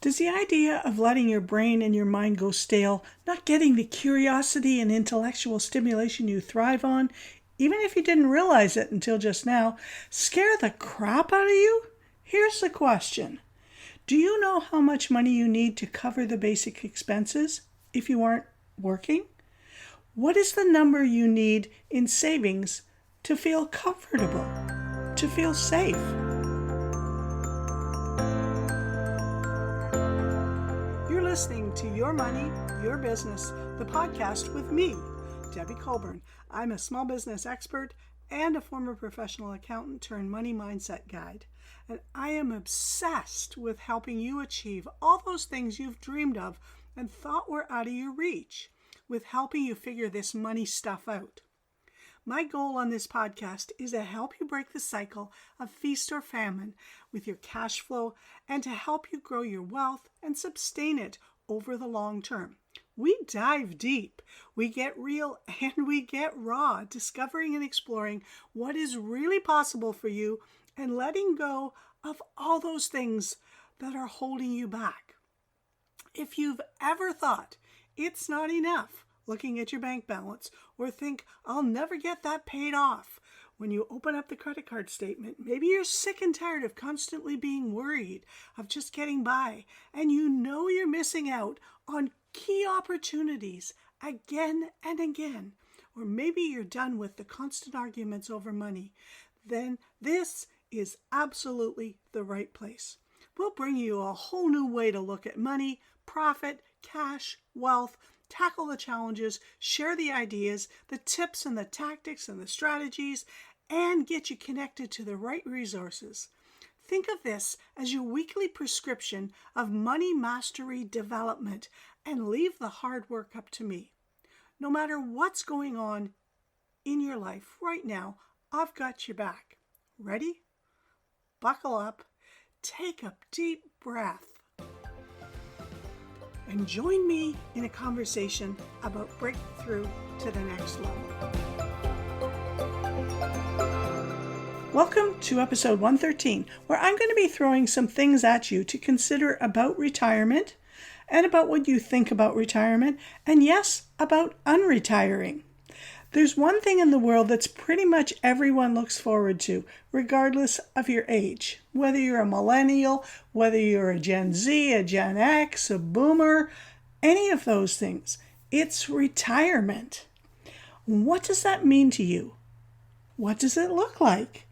Does the idea of letting your brain and your mind go stale, not getting the curiosity and intellectual stimulation you thrive on, even if you didn't realize it until just now, scare the crap out of you? Here's the question. Do you know how much money you need to cover the basic expenses if you aren't working? What is the number you need in savings to feel comfortable, to feel safe? You're listening to Your Money, Your Business, the podcast with me, Debbie Colburn. I'm a small business expert and a former professional accountant turned money mindset guide. And I am obsessed with helping you achieve all those things you've dreamed of and thought were out of your reach, with helping you figure this money stuff out. My goal on this podcast is to help you break the cycle of feast or famine with your cash flow and to help you grow your wealth and sustain it over the long term. We dive deep, we get real, and we get raw, discovering and exploring what is really possible for you and letting go of all those things that are holding you back. If you've ever thought it's not enough looking at your bank balance or think, I'll never get that paid off, when you open up the credit card statement, maybe you're sick and tired of constantly being worried, of just getting by, and you know you're missing out on key opportunities again and again, or maybe you're done with the constant arguments over money, then this is absolutely the right place. We'll bring you a whole new way to look at money, profit, cash, wealth, tackle the challenges, share the ideas, the tips and the tactics and the strategies, and get you connected to the right resources. Think of this as your weekly prescription of money mastery development and leave the hard work up to me. No matter what's going on in your life right now, I've got your back. Ready? Buckle up, take a deep breath, and join me in a conversation about breakthrough to the next level. Welcome to episode 113, where I'm going to be throwing some things at you to consider about retirement and about what you think about retirement, and yes, about unretiring. There's one thing in the world that's pretty much everyone looks forward to, regardless of your age. Whether you're a millennial, whether you're a Gen Z, a Gen X, a boomer, any of those things. It's retirement. What does that mean to you? What does it look like?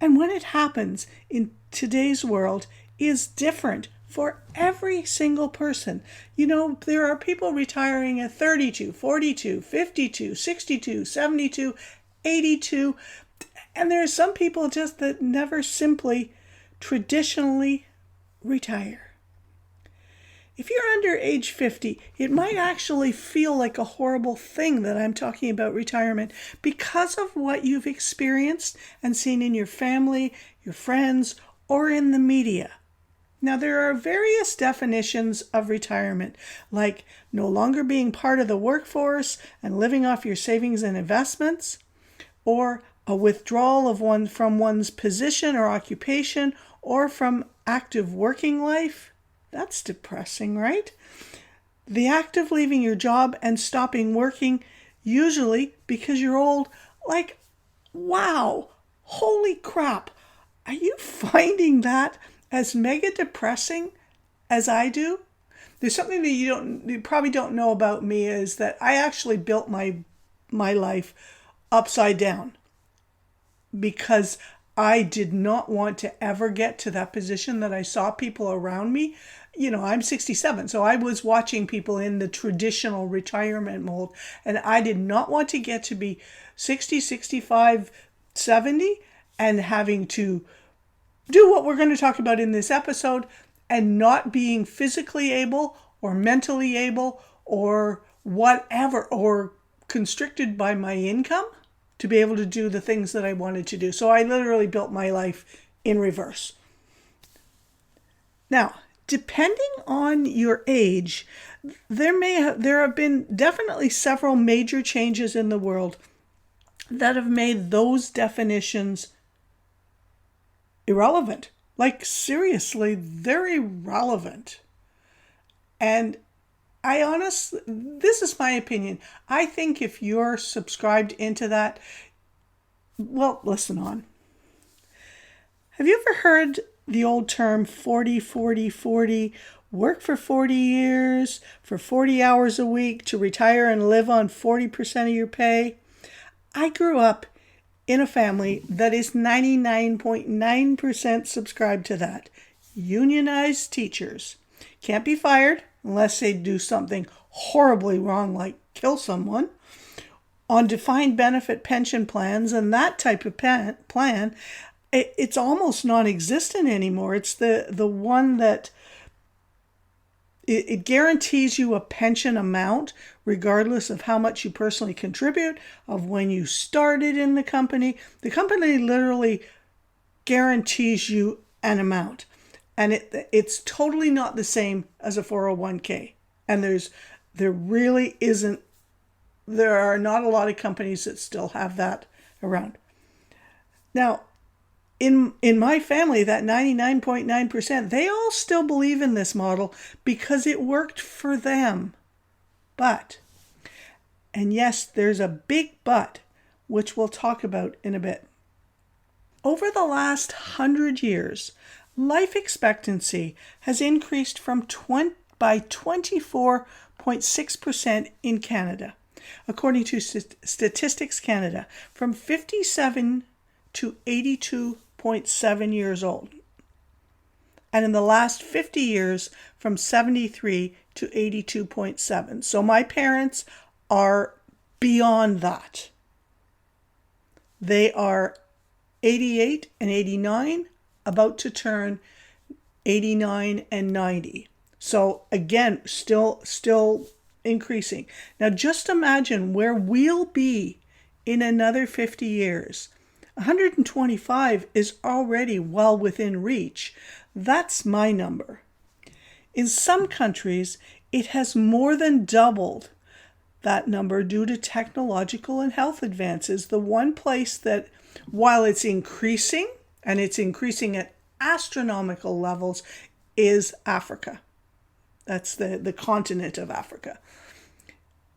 And when it happens in today's world is different for every single person. You know, there are people retiring at 32, 42, 52, 62, 72, 82. And there are some people just that never simply traditionally retire. If you're under age 50, it might actually feel like a horrible thing that I'm talking about retirement because of what you've experienced and seen in your family, your friends, or in the media. Now, there are various definitions of retirement, like no longer being part of the workforce and living off your savings and investments, or a withdrawal from one's position or occupation, or from active working life. That's depressing, right? The act of leaving your job and stopping working, usually because you're old, like, wow, holy crap. Are you finding that as mega depressing as I do? There's something that you probably don't know about me, is that I actually built my life upside down because I did not want to ever get to that position that I saw people around me. You know, I'm 67, so I was watching people in the traditional retirement mold, and I did not want to get to be 60, 65, 70 and having to do what we're going to talk about in this episode and not being physically able or mentally able or whatever, or constricted by my income to be able to do the things that I wanted to do. So I literally built my life in reverse. Now, depending on your age, there have been definitely several major changes in the world that have made those definitions irrelevant. Like, seriously, they're irrelevant. And this is my opinion. I think if you're subscribed into that, well, listen on. Have you ever heard the old term 40, 40, 40? Work for 40 years, for 40 hours a week to retire and live on 40% of your pay? I grew up in a family that is 99.9% subscribed to that. Unionized teachers can't be fired unless they do something horribly wrong, like kill someone. On defined benefit pension plans and that type of plan, it's almost non-existent anymore. It's the one that it guarantees you a pension amount regardless of how much you personally contribute, of when you started in the company. The company literally guarantees you an amount. And it's totally not the same as a 401k. And there are not a lot of companies that still have that around. Now, in my family, that 99.9%, they all still believe in this model because it worked for them. But, and yes, there's a big but, which we'll talk about in a bit. Over the last 100 years, life expectancy has increased by 24.6% in Canada, according to Statistics Canada, from 57 to 82.7 years old. And in the last 50 years, from 73 to 82.7. So my parents are beyond that. They are 88 and 89, about to turn 89 and 90. So again, still increasing. Now just imagine where we'll be in another 50 years. 125 is already well within reach. That's my number. In some countries, it has more than doubled that number due to technological and health advances. The one place that, while it's increasing, and it's increasing at astronomical levels, is Africa. That's the continent of Africa.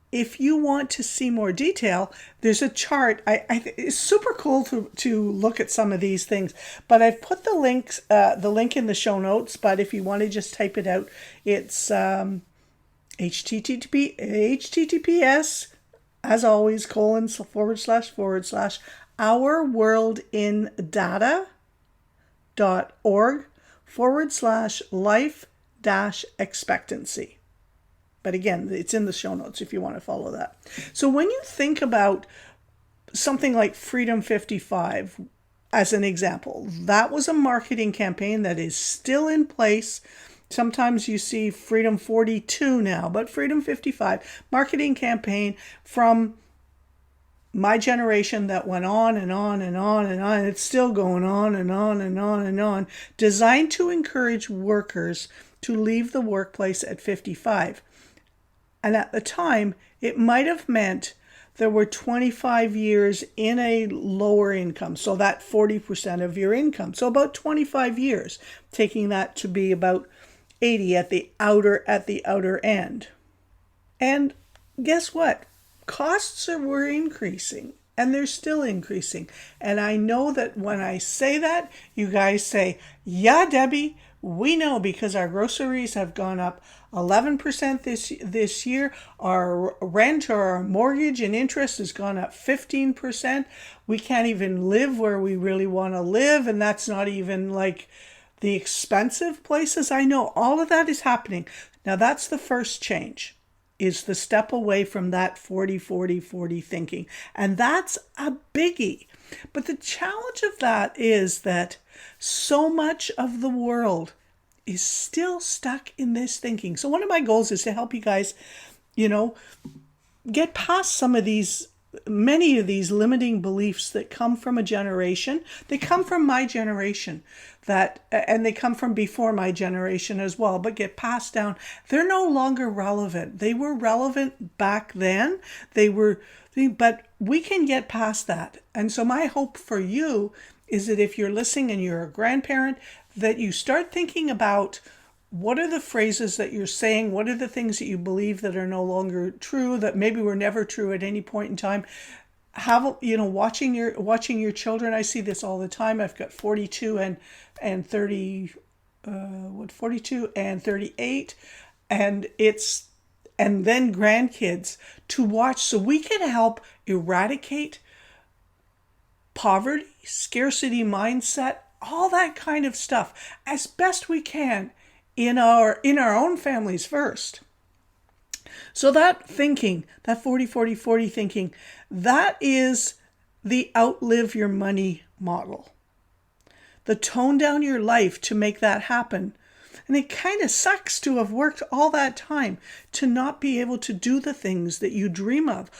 If you want to see more detail, there's a chart. It's super cool to look at some of these things, but I've put the link in the show notes. But if you want to just type it out, it's https, as always, ourworldindata.org/life-expectancy. But again, it's in the show notes if you want to follow that. So when you think about something like Freedom 55 as an example, that was a marketing campaign that is still in place. Sometimes you see Freedom 42 now, but Freedom 55, marketing campaign from my generation that went on and on and on and on. It's still going on and on and on and on, designed to encourage workers to leave the workplace at 55. And at the time, it might have meant there were 25 years in a lower income, so that 40% of your income. So about 25 years, taking that to be about 80 at the outer end. And guess what? Costs were increasing, and they're still increasing. And I know that when I say that, you guys say, yeah, Debbie, we know, because our groceries have gone up 11% this year. Our rent or our mortgage and interest has gone up 15%. We can't even live where we really want to live, and that's not even like the expensive places. I know all of that is happening. Now that's the first change, is the step away from that 40-40-40 thinking. And that's a biggie. But the challenge of that is that so much of the world is still stuck in this thinking. So one of my goals is to help you guys, get past many of these limiting beliefs that come from a generation. They come from my generation, and they come from before my generation as well, but get passed down. They're no longer relevant. They were relevant back then. But we can get past that. And so my hope for you is that if you're listening and you're a grandparent, that you start thinking about what are the phrases that you're saying? What are the things that you believe that are no longer true, that maybe were never true at any point in time? Watching your children. I see this all the time. I've got 42 and 30, 42 and 38, and then grandkids to watch, so we can help eradicate poverty, scarcity mindset, all that kind of stuff as best we can in our own families first. So that thinking, that 40-40-40 thinking, that is the outlive your money model. The tone down your life to make that happen. And it kind of sucks to have worked all that time to not be able to do the things that you dream of.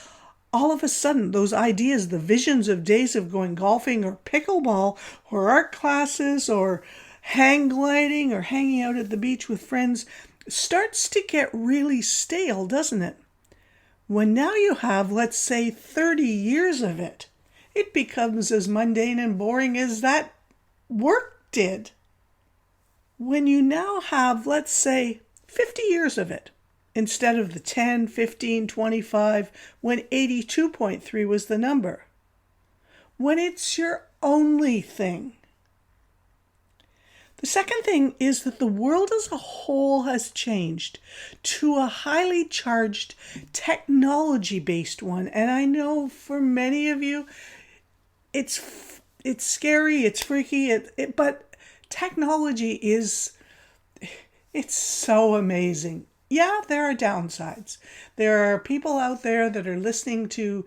All of a sudden, those ideas, the visions of days of going golfing or pickleball or art classes or hang gliding or hanging out at the beach with friends starts to get really stale, doesn't it? When now you have, let's say, 30 years of it, it becomes as mundane and boring as that work did. When you now have, let's say, 50 years of it, instead of the 10, 15, 25, when 82.3 was the number. When it's your only thing. The second thing is that the world as a whole has changed to a highly charged technology-based one. And I know for many of you, it's scary, it's freaky, but technology it's so amazing. Yeah, there are downsides. There are people out there that are listening to,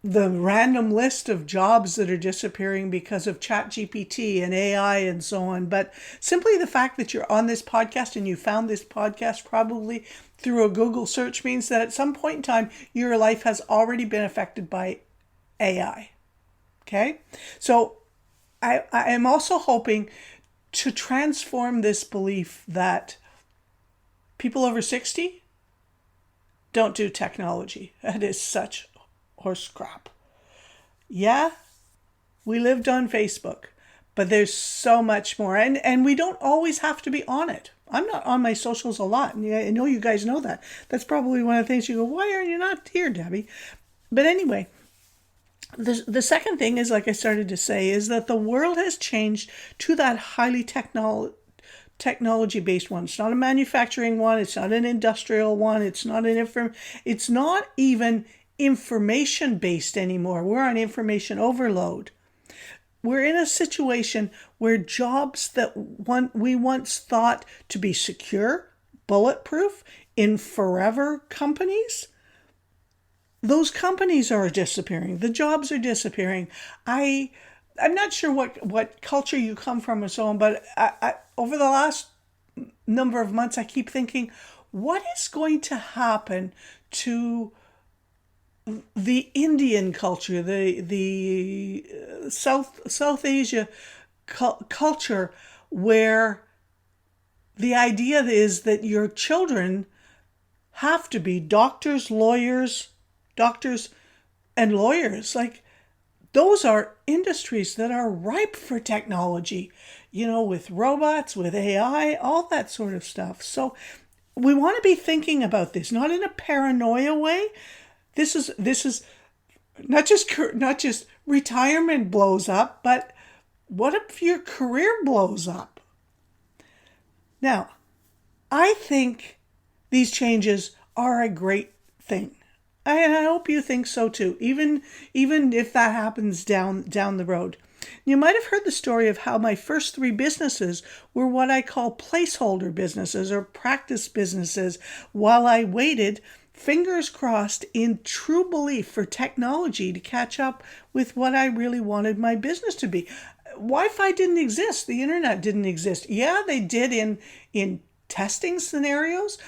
the random list of jobs that are disappearing because of ChatGPT and AI and so on. But simply the fact that you're on this podcast and you found this podcast probably through a Google search means that at some point in time, your life has already been affected by AI. Okay? So I am also hoping to transform this belief that people over 60 don't do technology. That is such horse crap. Yeah, we lived on Facebook, but there's so much more. And we don't always have to be on it. I'm not on my socials a lot. And I know you guys know that. That's probably one of the things you go, why are you not here, Debbie? But anyway, the second thing is, like I started to say, is that the world has changed to that highly technology-based one. It's not a manufacturing one. It's not an industrial one. It's not even information-based anymore. We're on information overload. We're in a situation where jobs that we once thought to be secure, bulletproof, in forever companies, those companies are disappearing. The jobs are disappearing. I'm not sure what culture you come from and so on, but I over the last number of months, I keep thinking, what is going to happen to the Indian culture, the South Asia culture, where the idea is that your children have to be doctors and lawyers. Like, those are industries that are ripe for technology, with robots, with AI, all that sort of stuff. So we want to be thinking about this, not in a paranoia way. This is not just retirement blows up, but what if your career blows up? Now, I think these changes are a great thing. And I hope you think so too, even if that happens down the road. You might have heard the story of how my first 3 businesses were what I call placeholder businesses or practice businesses while I waited, fingers crossed, in true belief for technology to catch up with what I really wanted my business to be. Wi-Fi didn't exist. The internet didn't exist. Yeah, they did in testing scenarios,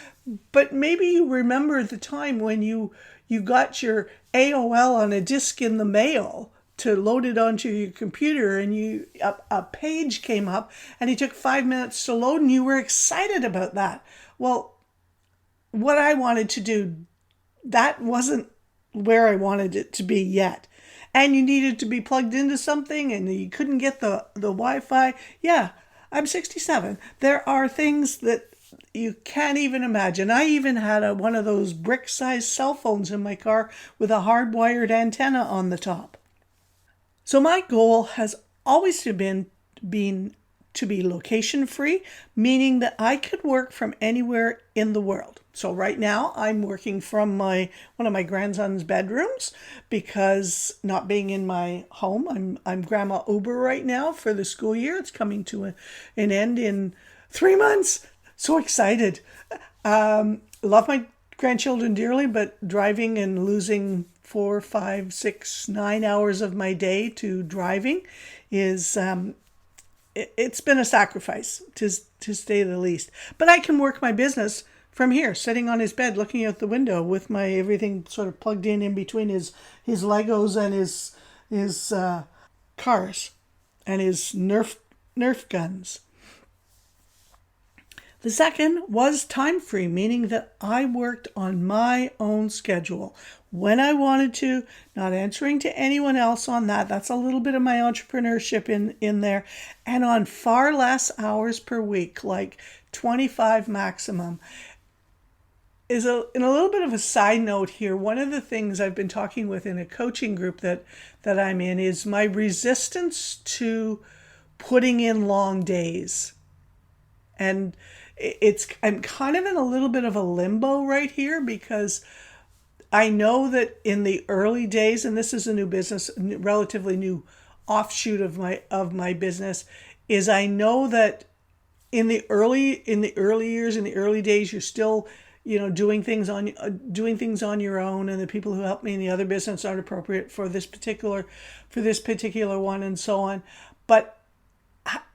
but maybe you remember the time when you got your AOL on a disc in the mail to load it onto your computer, and a page came up and it took 5 minutes to load and you were excited about that. Well, what I wanted to do, that wasn't where I wanted it to be yet. And you needed to be plugged into something and you couldn't get the Wi-Fi. Yeah, I'm 67. There are things that you can't even imagine. I even had one of those brick-sized cell phones in my car with a hardwired antenna on the top. So my goal has always been to be location free, meaning that I could work from anywhere in the world. So right now I'm working from one of my grandson's bedrooms because not being in my home, I'm grandma Uber right now for the school year. It's coming to an end in 3 months. So excited. Love my grandchildren dearly, but driving and losing 4, 5, 6, 9 hours of my day to driving is it's been a sacrifice to say the least. But I can work my business from here, sitting on his bed, looking out the window with my everything sort of plugged in between his Legos and his cars and his Nerf guns. The second was time-free, meaning that I worked on my own schedule when I wanted to, not answering to anyone else on that. That's a little bit of my entrepreneurship in there, and on far less hours per week, like 25 maximum. In a little bit of a side note here, one of the things I've been talking with in a coaching group that I'm in is my resistance to putting in long days. And I'm kind of in a little bit of a limbo right here because I know that in the early days, and this is a new business, relatively new offshoot of my business, is I know that in the early years, in the early days, you're still, doing things on your own, and the people who help me in the other business aren't appropriate for this particular one, and so on. But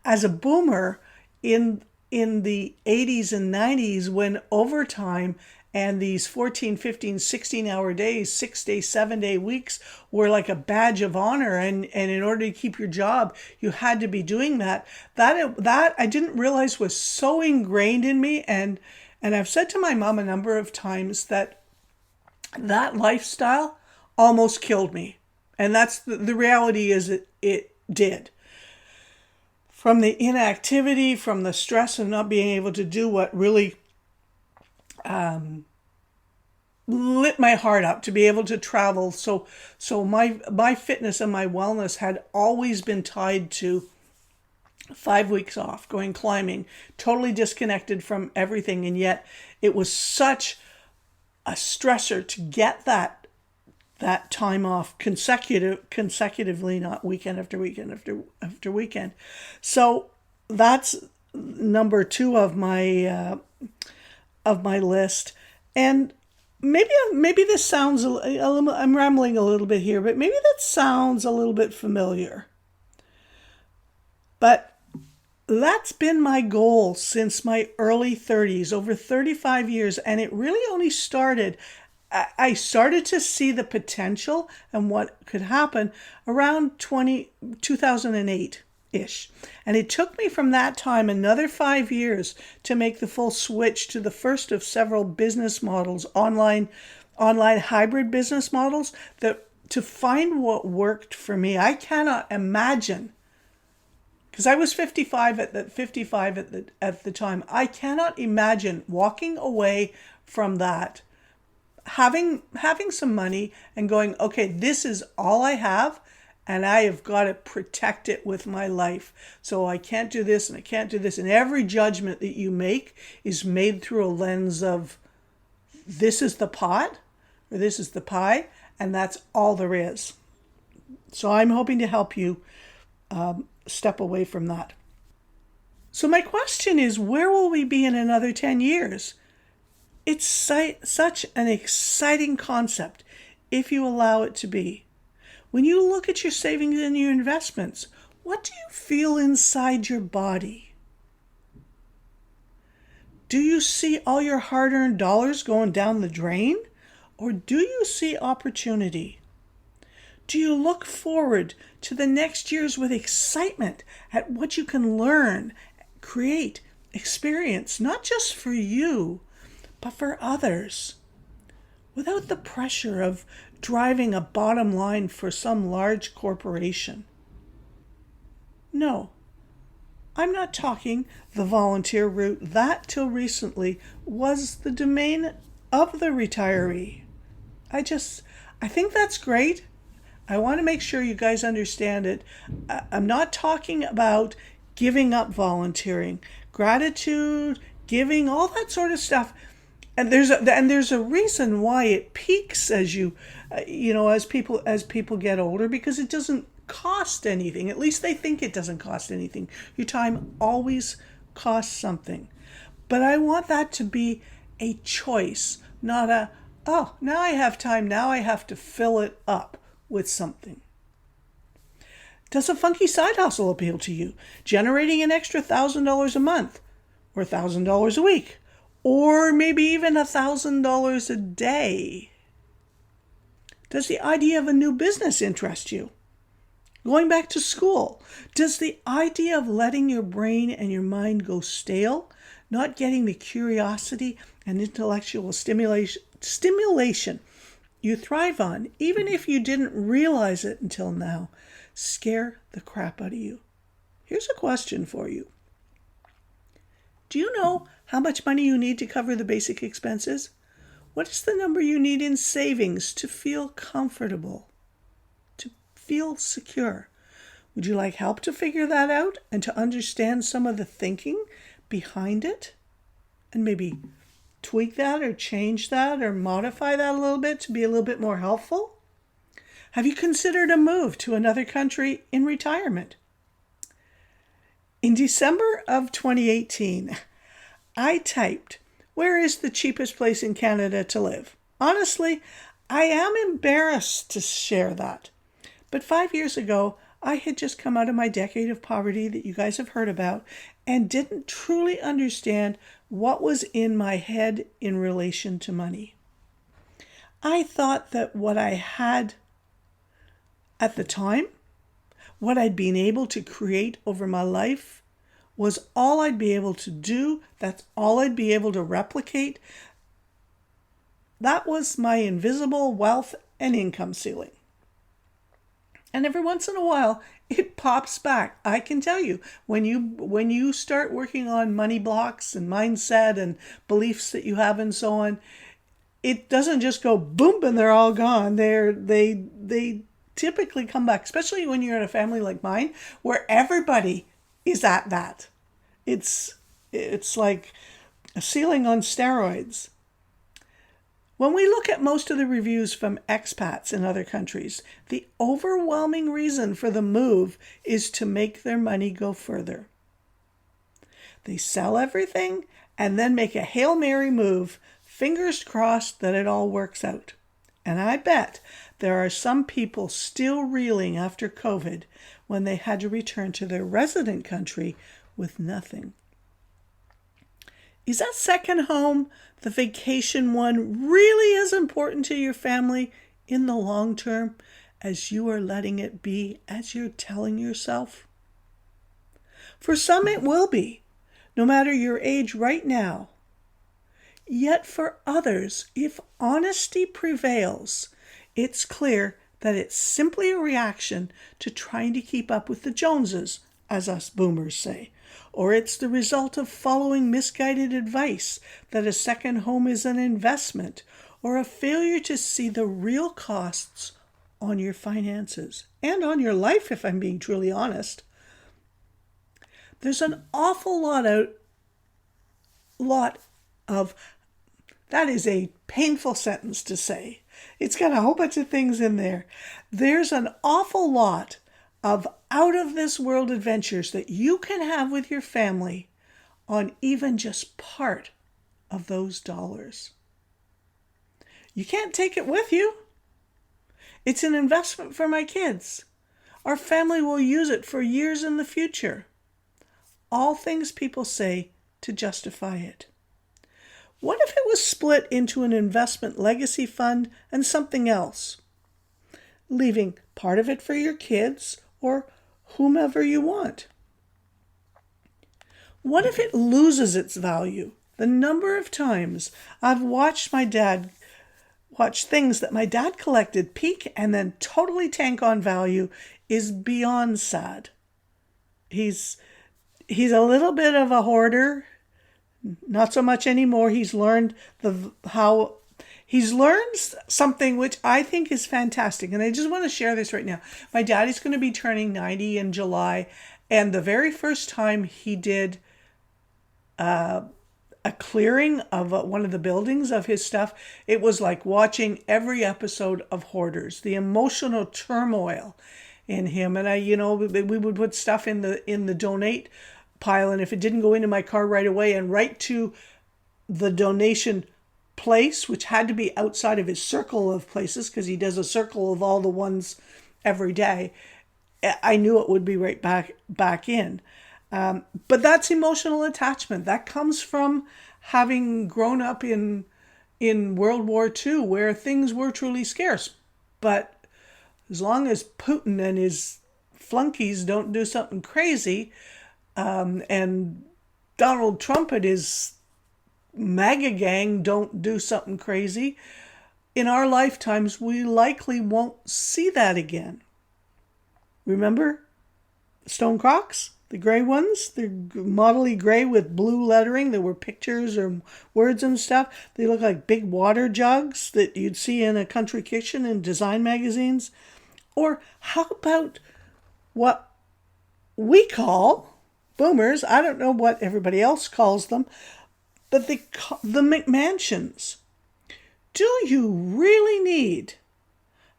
as a boomer in the 80s and 90s, when overtime and these 14, 15, 16-hour days, 6-day, 7-day weeks were like a badge of honor, and in order to keep your job, you had to be doing that. That I didn't realize was so ingrained in me, and I've said to my mom a number of times that lifestyle almost killed me, and that's the reality is it did. From the inactivity, from the stress of not being able to do what really lit my heart up, to be able to travel. So my fitness and my wellness had always been tied to 5 weeks off, going climbing, totally disconnected from everything. And yet it was such a stressor to get that time off consecutively, not weekend after weekend after weekend. So that's number 2 of my list. And maybe this sounds I'm rambling a little bit here, but maybe that sounds a little bit familiar. But that's been my goal since my early 30s, over 35 years, and it really only started. I started to see the potential and what could happen around 2008-ish. And it took me from that time another 5 years to make the full switch to the first of several business models, online hybrid business models, to find what worked for me. I cannot imagine, because I was 55 at the time. I cannot imagine walking away from that, having some money and going, okay, this is all I have, and I have got to protect it with my life. So I can't do this and I can't do this. And every judgment that you make is made through a lens of this is the pot or this is the pie, and that's all there is. So I'm hoping to help you step away from that. So my question is, where will we be in another 10 years? It's such an exciting concept if you allow it to be. When you look at your savings and your investments, what do you feel inside your body? Do you see all your hard-earned dollars going down the drain? Or do you see opportunity? Do you look forward to the next years with excitement at what you can learn, create, experience, not just for you, but for others, without the pressure of driving a bottom line for some large corporation? No. I'm not talking the volunteer route. That, till recently, was the domain of the retiree. I think that's great. I want to make sure you guys understand it. I'm not talking about giving up volunteering, gratitude, giving, all that sort of stuff. And there's a reason why it peaks as as people get older, because it doesn't cost anything. At least they think it doesn't cost anything. Your time always costs something. But I want that to be a choice, not a, oh, now I have time, now I have to fill it up with something. Does a funky side hustle appeal to you? Generating an extra $1,000 a month, or $1,000 a week, or maybe even $1,000 a day? Does the idea of a new business interest you? Going back to school, does the idea of letting your brain and your mind go stale, not getting the curiosity and intellectual stimulation you thrive on, even if you didn't realize it until now, scare the crap out of you? Here's a question for you. Do you know how much money you need to cover the basic expenses? What is the number you need in savings to feel comfortable, to feel secure? Would you like help to figure that out and to understand some of the thinking behind it? And maybe tweak that or change that or modify that a little bit to be a little bit more helpful? Have you considered a move to another country in retirement? In December of 2018, I typed, "Where is the cheapest place in Canada to live?" Honestly, I am embarrassed to share that. But 5 years ago, I had just come out of my decade of poverty that you guys have heard about and didn't truly understand what was in my head in relation to money. I thought that what I had at the time, what I'd been able to create over my life, was all I'd be able to do. That's all I'd be able to replicate. That was my invisible wealth and income ceiling. And every once in a while, it pops back. I can tell you, when you start working on money blocks and mindset and beliefs that you have and so on, it doesn't just go boom and they're all gone. They typically come back, especially when you're in a family like mine, where everybody is at that. It's like a ceiling on steroids. When we look at most of the reviews from expats in other countries, the overwhelming reason for the move is to make their money go further. They sell everything and then make a Hail Mary move, fingers crossed that it all works out. And I bet there are some people still reeling after COVID when they had to return to their resident country with nothing. Is that second home, the vacation one, really as important to your family in the long term as you are letting it be, as you're telling yourself? For some it will be, no matter your age right now. Yet for others, if honesty prevails, it's clear that it's simply a reaction to trying to keep up with the Joneses, as us boomers say. Or it's the result of following misguided advice that a second home is an investment, or a failure to see the real costs on your finances and on your life, if I'm being truly honest. There's an awful lot of, that is a painful sentence to say. It's got a whole bunch of things in there. There's an awful lot of out-of-this-world adventures that you can have with your family on even just part of those dollars. You can't take it with you. It's an investment for my kids. Our family will use it for years in the future. All things people say to justify it. What if it was split into an investment legacy fund and something else, leaving part of it for your kids or whomever you want? What if it loses its value? The number of times I've watched things that my dad collected peak and then totally tank on value is beyond sad. He's He's a little bit of a hoarder, not so much anymore. He's learned something which I think is fantastic, and I just want to share this right now. My daddy's going to be turning 90 in July, and the very first time he did a clearing of one of the buildings of his stuff, it was like watching every episode of Hoarders. The emotional turmoil in him, and we would put stuff in the donate pile, and if it didn't go into my car right away and right to the donation place, which had to be outside of his circle of places because he does a circle of all the ones every day, I knew it would be right back in. But that's emotional attachment. That comes from having grown up in World War II, where things were truly scarce. But as long as Putin and his flunkies don't do something crazy, and Donald Trump and his MAGA gang don't do something crazy, in our lifetimes we likely won't see that again. Remember Stone Crocs? The gray ones, they're modelly gray with blue lettering. There were pictures or words and stuff. They look like big water jugs that you'd see in a country kitchen in design magazines. Or how about what we call boomers? I don't know what everybody else calls them, but the McMansions. Do you really need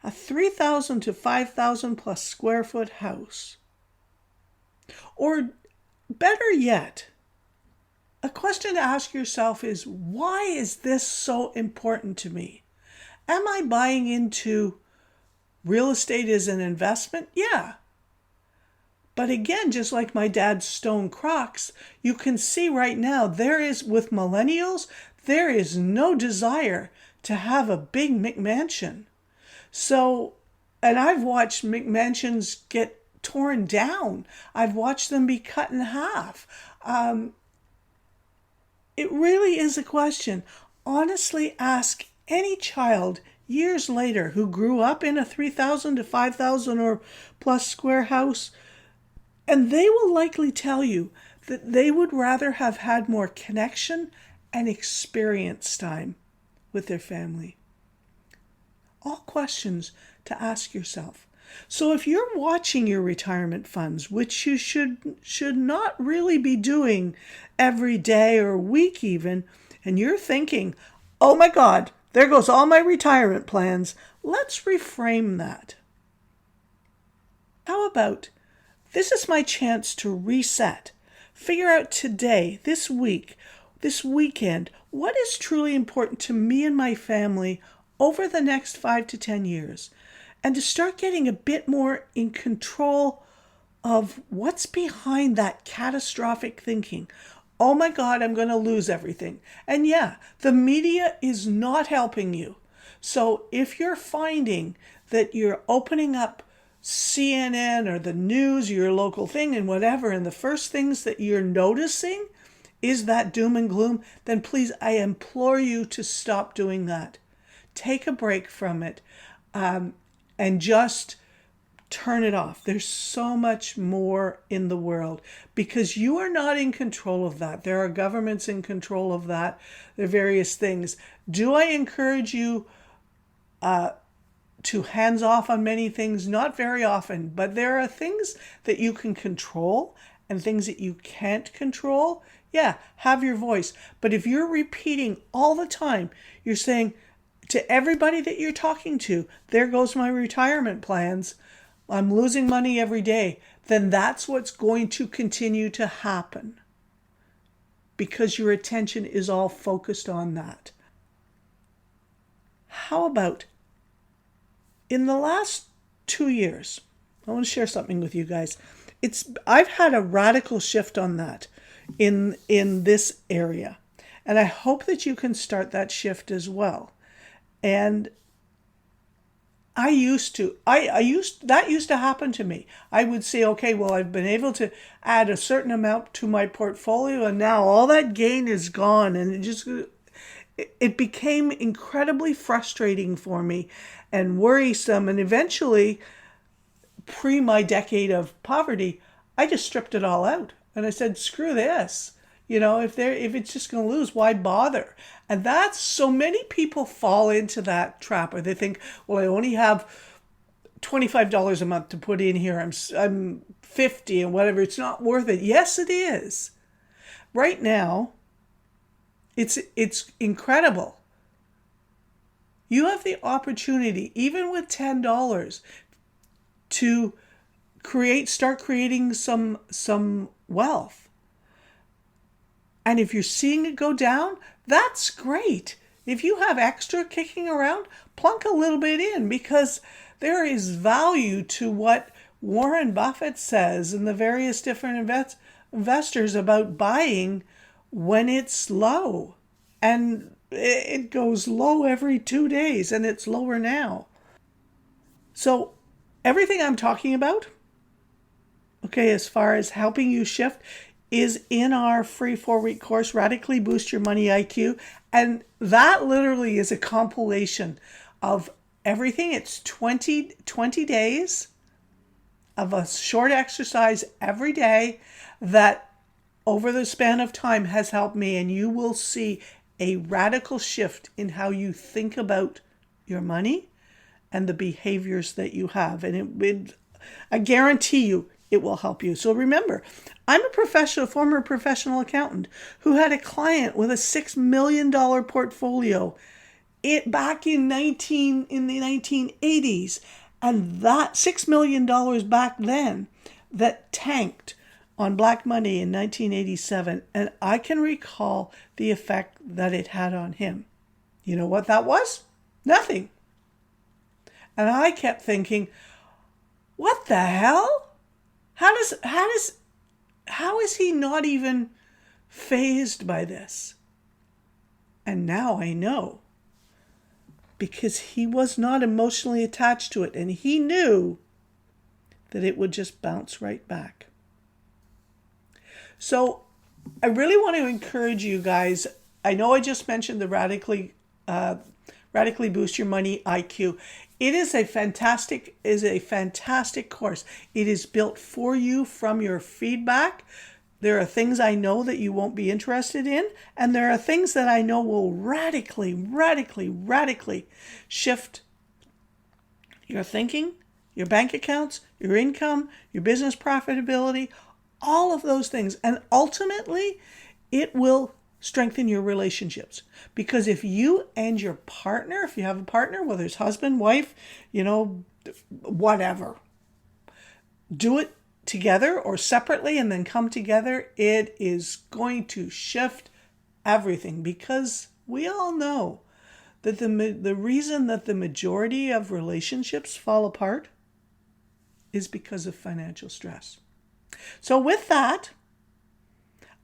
a 3,000 to 5,000 plus square foot house? Or better yet, a question to ask yourself is, why is this so important to me? Am I buying into real estate as an investment? Yeah. But again, just like my dad's Stone Crocs, you can see right now with millennials, there is no desire to have a big McMansion. So, and I've watched McMansions get torn down. I've watched them be cut in half. It really is a question. Honestly, ask any child years later who grew up in a 3,000 to 5,000 or plus square house, and they will likely tell you that they would rather have had more connection and experience time with their family. All questions to ask yourself. So if you're watching your retirement funds, which you should not really be doing every day or week even, and you're thinking, oh my God, there goes all my retirement plans, let's reframe that. How about, this is my chance to reset, figure out today, this week, this weekend, what is truly important to me and my family over the next 5 to 10 years. And to start getting a bit more in control of what's behind that catastrophic thinking. Oh my God, I'm going to lose everything. And yeah, the media is not helping you. So if you're finding that you're opening up CNN or the news, your local thing and whatever, and the first things that you're noticing is that doom and gloom, then please, I implore you to stop doing that. Take a break from it. And just turn it off. There's so much more in the world because you are not in control of that. There are governments in control of that. There are various things. Do I encourage you to hands off on many things? Not very often, but there are things that you can control and things that you can't control. Yeah, have your voice. But if you're repeating all the time, you're saying, to everybody that you're talking to, there goes my retirement plans, I'm losing money every day, then that's what's going to continue to happen because your attention is all focused on that. How about in the last 2 years, I want to share something with you guys. I've had a radical shift on that in this area, and I hope that you can start that shift as well. And that used to happen to me. I would say, okay, well, I've been able to add a certain amount to my portfolio, and now all that gain is gone, and it became incredibly frustrating for me and worrisome. And eventually, pre my decade of poverty, I just stripped it all out. And I said, screw this. If it's just going to lose, why bother? And that's so many people fall into that trap, or they think, well, I only have $25 a month to put in here. I'm 50 and whatever. It's not worth it. Yes, it is. Right now, it's incredible. You have the opportunity, even with $10, to start creating some wealth. And if you're seeing it go down, that's great. If you have extra kicking around, plunk a little bit in, because there is value to what Warren Buffett says and the various different investors about buying when it's low. And it goes low every 2 days, and it's lower now. So everything I'm talking about, okay, as far as helping you shift, is in our free 4-week course, Radically Boost Your Money IQ. And that literally is a compilation of everything. It's 20 days of a short exercise every day that over the span of time has helped me. And you will see a radical shift in how you think about your money and the behaviors that you have. And I guarantee you, it will help you. So remember, I'm a former professional accountant who had a client with a $6 million portfolio back in the 1980s. And that $6 million back then that tanked on Black Monday in 1987. And I can recall the effect that it had on him. You know what that was? Nothing. And I kept thinking, what the hell? How is he not even fazed by this? And now I know. Because he was not emotionally attached to it. And he knew that it would just bounce right back. So I really want to encourage you guys. I know I just mentioned the Radically Boost Your Money IQ. It is a fantastic course. It is built for you from your feedback. There are things I know that you won't be interested in, and there are things that I know will radically shift your thinking, your bank accounts, your income, your business profitability, all of those things. And ultimately, it will strengthen your relationships. Because if you and your partner, if you have a partner, whether it's husband, wife, whatever, do it together or separately and then come together, it is going to shift everything. Because we all know that the reason that the majority of relationships fall apart is because of financial stress. So with that,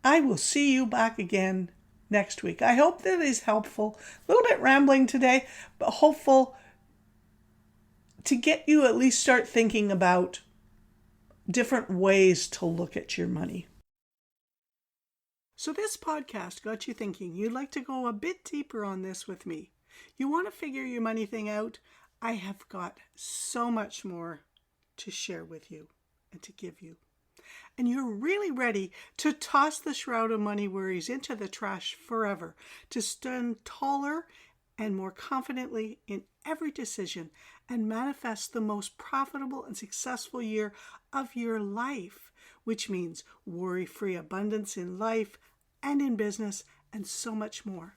I will see you back again next week. I hope that is helpful. A little bit rambling today, but hopeful to get you at least start thinking about different ways to look at your money. So this podcast got you thinking. You'd like to go a bit deeper on this with me. You want to figure your money thing out? I have got so much more to share with you and to give you. And you're really ready to toss the shroud of money worries into the trash forever, to stand taller and more confidently in every decision and manifest the most profitable and successful year of your life, which means worry-free abundance in life and in business and so much more.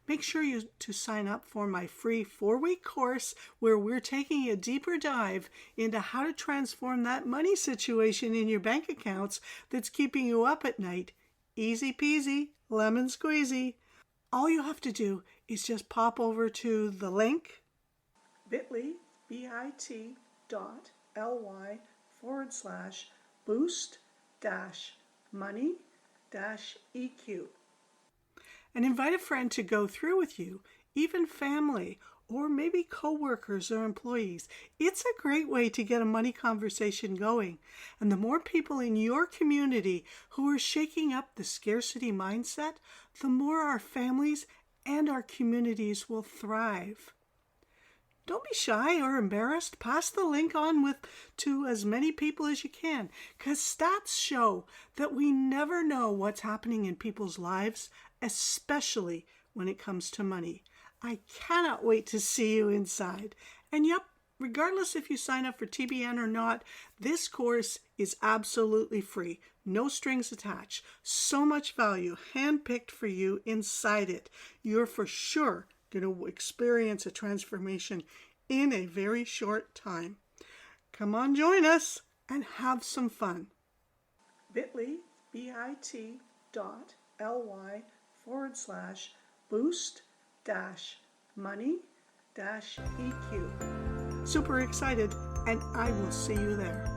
Make sure to sign up for my free 4-week course where we're taking a deeper dive into how to transform that money situation in your bank accounts that's keeping you up at night. Easy peasy, lemon squeezy. All you have to do is just pop over to the link, bit.ly/boost-money-EQ. And invite a friend to go through with you, even family, or maybe coworkers or employees. It's a great way to get a money conversation going. And the more people in your community who are shaking up the scarcity mindset, the more our families and our communities will thrive. Don't be shy or embarrassed. Pass the link on to as many people as you can, because stats show that we never know what's happening in people's lives, especially when it comes to money. I cannot wait to see you inside. And yep, regardless if you sign up for TBN or not, this course is absolutely free. No strings attached. So much value handpicked for you inside it. You're for sure going to experience a transformation in a very short time. Come on, join us and have some fun. bit.ly, bit.ly/boost-money-EQ. Super excited, and I will see you there.